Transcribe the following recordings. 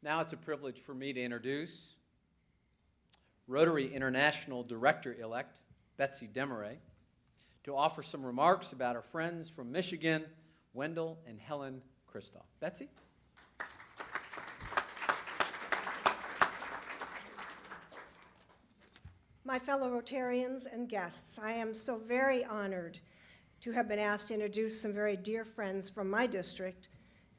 Now it's a privilege for me to introduce Rotary International Director-elect Betsy Desmarais to offer some remarks about our friends from Michigan, Wendell and Helen Christoff. Betsy? My fellow Rotarians and guests, I am so very honored to have been asked to introduce some very dear friends from my district,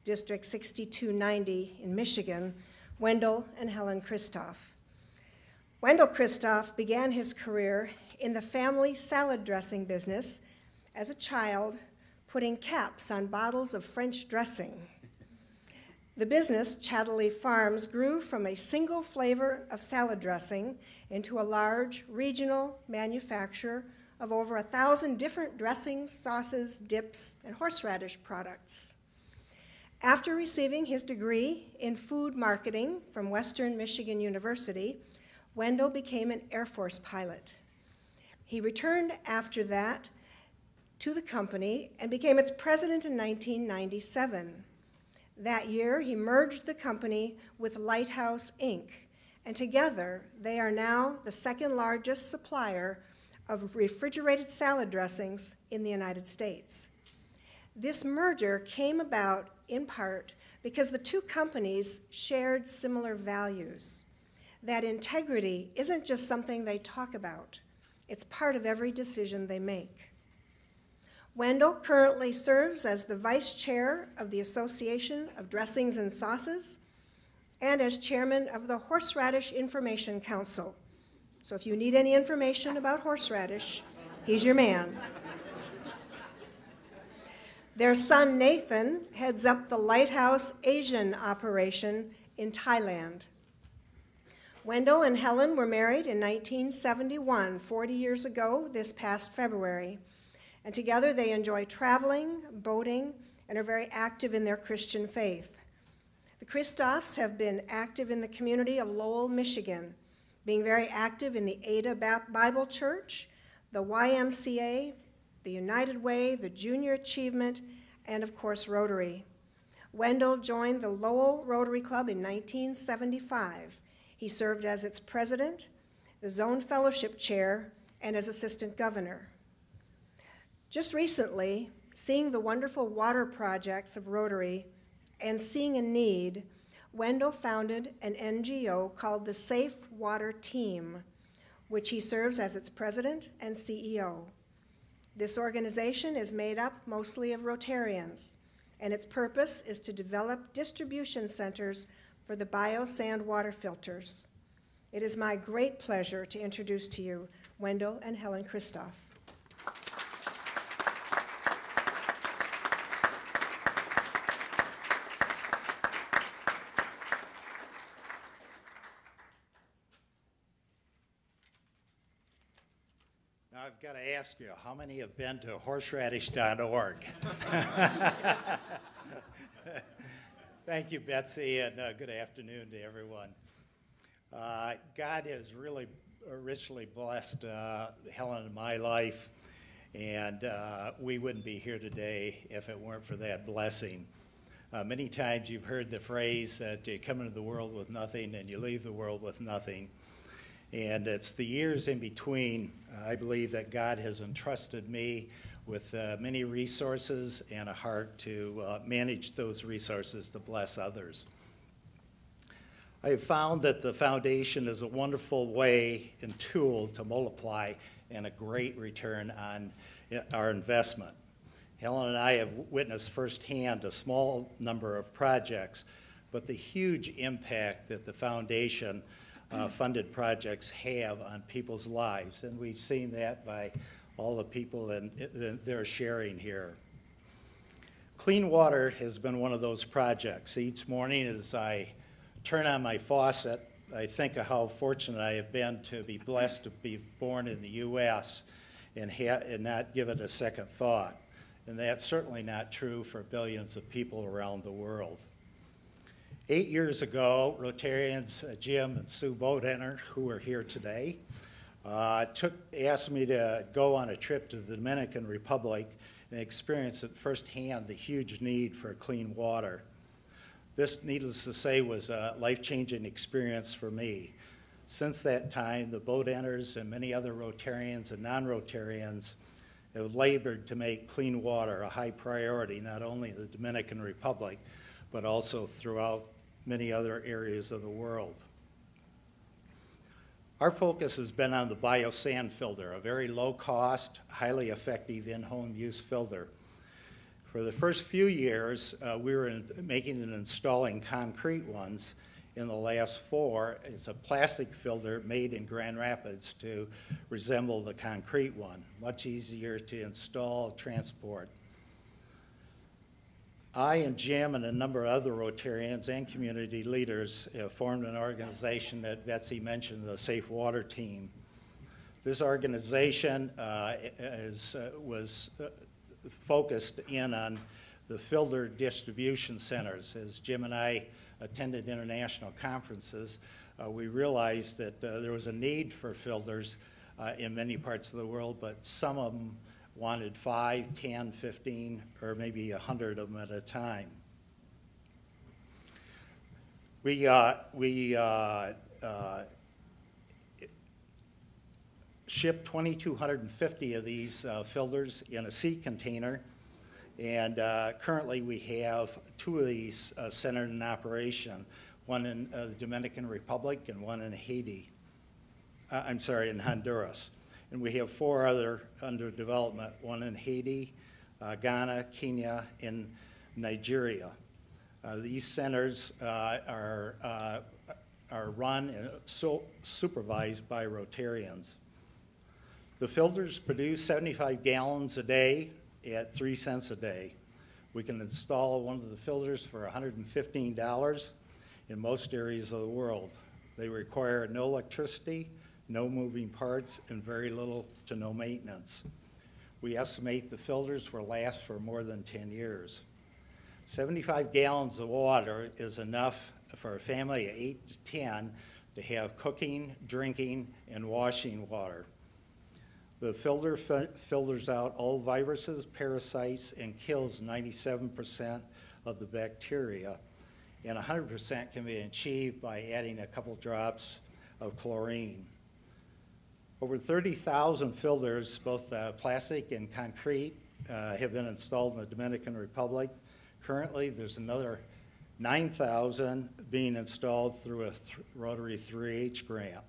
District 6290 in Michigan, Wendell and Helen Christoff. Wendell Christoff began his career in the family salad dressing business as a child, putting caps on bottles of French dressing. The business, Chatterley Farms, grew from a single flavor of salad dressing into a large regional manufacturer of over 1,000 different dressings, sauces, dips, and horseradish products. After receiving his degree in food marketing from Western Michigan University, Wendell became an Air Force pilot. He returned after that to the company and became its president in 1997. That year, he merged the company with Lighthouse Inc., and together they are now the second largest supplier of refrigerated salad dressings in the United States. This merger came about in part because the two companies shared similar values. That integrity isn't just something they talk about, it's part of every decision they make. Wendell currently serves as the vice chair of the Association of Dressings and Sauces and as chairman of the Horseradish Information Council. So if you need any information about horseradish, he's your man. Their son, Nathan, heads up the Lighthouse Asian operation in Thailand. Wendell and Helen were married in 1971, 40 years ago this past February, and together they enjoy traveling, boating, and are very active in their Christian faith. The Christoffs have been active in the community of Lowell, Michigan, being very active in the Ada Bible Church, the YMCA, the United Way, the Junior Achievement, and of course Rotary. Wendell joined the Lowell Rotary Club in 1975. He served as its president, the Zone Fellowship Chair, and as assistant governor. Just recently, seeing the wonderful water projects of Rotary and seeing a need, Wendell founded an NGO called the Safe Water Team, which he serves as its president and CEO. This organization is made up mostly of Rotarians, and its purpose is to develop distribution centers for the bio-sand water filters. It is my great pleasure to introduce to you Wendell and Helen Christoff. Now I've got to ask you, how many have been to horseradish.org? Thank you, Betsy, and good afternoon to everyone. God has really richly blessed Helen and my life, and we wouldn't be here today if it weren't for that blessing. Many times you've heard the phrase that you come into the world with nothing and you leave the world with nothing. And it's the years in between, I believe, that God has entrusted me with many resources and a heart to manage those resources to bless others. I have found that the foundation is a wonderful way and tool to multiply and a great return on our investment. Helen and I have witnessed firsthand a small number of projects, but the huge impact that the foundation funded projects have on people's lives, and we've seen that by all the people that they're sharing here. Clean water has been one of those projects. Each morning as I turn on my faucet, I think of how fortunate I have been to be blessed to be born in the U.S. and not give it a second thought. And that's certainly not true for billions of people around the world. 8 years ago, Rotarians Jim and Sue Bodenner, who are here today, asked me to go on a trip to the Dominican Republic and experience at firsthand the huge need for clean water. This, needless to say, was a life-changing experience for me. Since that time, the boat enners and many other Rotarians and non-Rotarians have labored to make clean water a high priority, not only in the Dominican Republic, but also throughout many other areas of the world. Our focus has been on the biosand filter, a very low-cost, highly effective in-home use filter. For the first few years, we were making and installing concrete ones. In the last 4, it's a plastic filter made in Grand Rapids to resemble the concrete one, much easier to install, transport. I and Jim and a number of other Rotarians and community leaders have formed an organization that Betsy mentioned, the Safe Water Team. This organization was focused in on the filter distribution centers. As Jim and I attended international conferences, we realized that there was a need for filters in many parts of the world, but some of them wanted 5, 10, 15, or maybe 100 of them at a time. We shipped 2,250 of these filters in a sea container, and currently we have 2 of these centered in operation, one in the Dominican Republic and one in Haiti. In Honduras. And we have 4 other under development, one in Haiti, Ghana, Kenya, and Nigeria. These centers are run and supervised by Rotarians. The filters produce 75 gallons a day at 3 cents a day. We can install one of the filters for $115 in most areas of the world. They require no electricity, no moving parts, and very little to no maintenance. We estimate the filters will last for more than 10 years. 75 gallons of water is enough for a family of 8 to 10 to have cooking, drinking, and washing water. The filter filters out all viruses, parasites, and kills 97% of the bacteria, and 100% can be achieved by adding a couple drops of chlorine. Over 30,000 filters, both plastic and concrete, have been installed in the Dominican Republic. Currently, there's another 9,000 being installed through a Rotary 3H grant.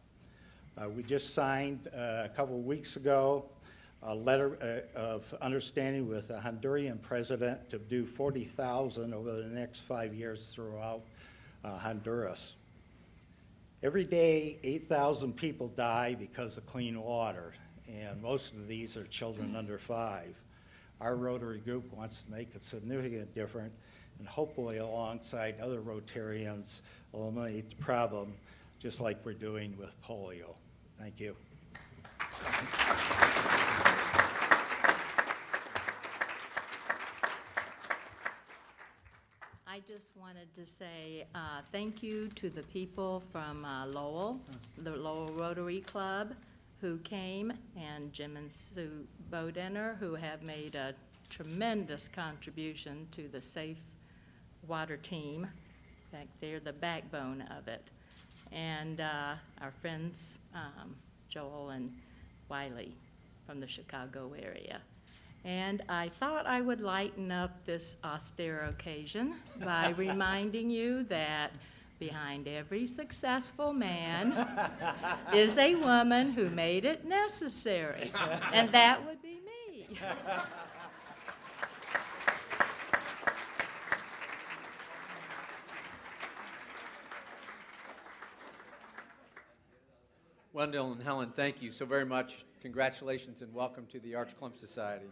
We just signed a couple of weeks ago a letter of understanding with the Honduran president to do 40,000 over the next 5 years throughout Honduras. Every day, 8,000 people die because of clean water, and most of these are children under 5. Our Rotary group wants to make a significant difference, and hopefully alongside other Rotarians, eliminate the problem, just like we're doing with polio. Thank you. I just wanted to say thank you to the people from Lowell, the Lowell Rotary Club, who came, and Jim and Sue Bodenner, who have made a tremendous contribution to the Safe Water Team. In fact, they're the backbone of it. And our friends, Joel and Wiley from the Chicago area. And I thought I would lighten up this austere occasion by reminding you that behind every successful man is a woman who made it necessary, and that would be me. Wendell and Helen, thank you so very much. Congratulations and welcome to the Klumph Society.